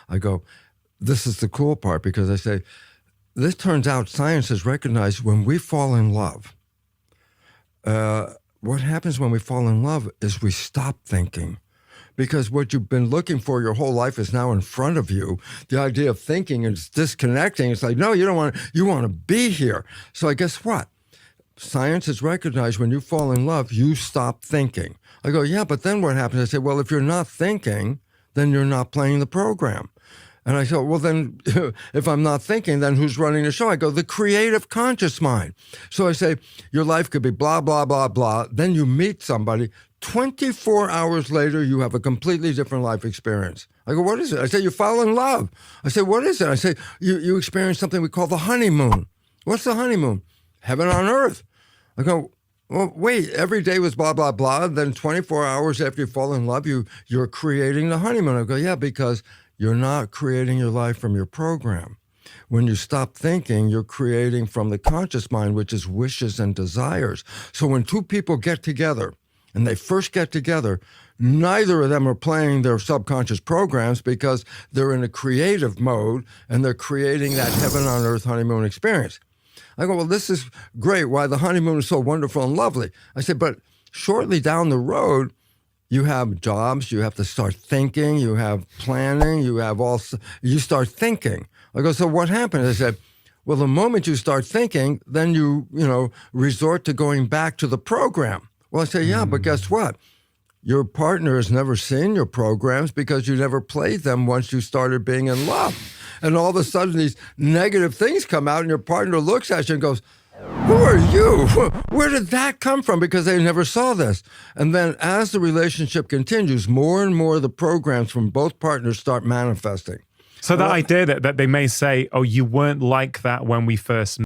I go, this is the cool part, because I say, this turns out science has recognized when we fall in love, what happens when we fall in love is we stop thinking. Because what you've been looking for your whole life is now in front of you. The idea of thinking is disconnecting. It's like, no, you don't want to, you want to be here. So I guess what? Science has recognized when you fall in love, you stop thinking. I go, yeah, but then what happens? I say, well, if you're not thinking, then you're not playing the program. And I go, well, then if I'm not thinking, then who's running the show? I go, the creative conscious mind. So I say, your life could be blah, blah, blah, blah. Then you meet somebody. 24 hours later, you have a completely different life experience. I go, what is it? I say, you fall in love. I say, what is it? I say, you experience something we call the honeymoon. What's the honeymoon? Heaven on earth. I go, well, wait, every day was blah, blah, blah. Then 24 hours after you fall in love, you're creating the honeymoon. I go, yeah, because you're not creating your life from your program. When you stop thinking, you're creating from the conscious mind, which is wishes and desires. So when two people get together, and they first get together, neither of them are playing their subconscious programs because they're in a creative mode and they're creating that heaven on earth honeymoon experience. I go, well, this is great. Why the honeymoon is so wonderful and lovely. I said, but shortly down the road, you have jobs, you have to start thinking, you have planning, you start thinking. I go, so what happened? I said, well, the moment you start thinking, then you resort to going back to the program. Well, I say, yeah, but guess what? Your partner has never seen your programs because you never played them once you started being in love. And all of a sudden, these negative things come out, and your partner looks at you and goes, who are you? Where did that come from? Because they never saw this. And then as the relationship continues, more and more the programs from both partners start manifesting. So that idea that they may say, oh, you weren't like that when we first met.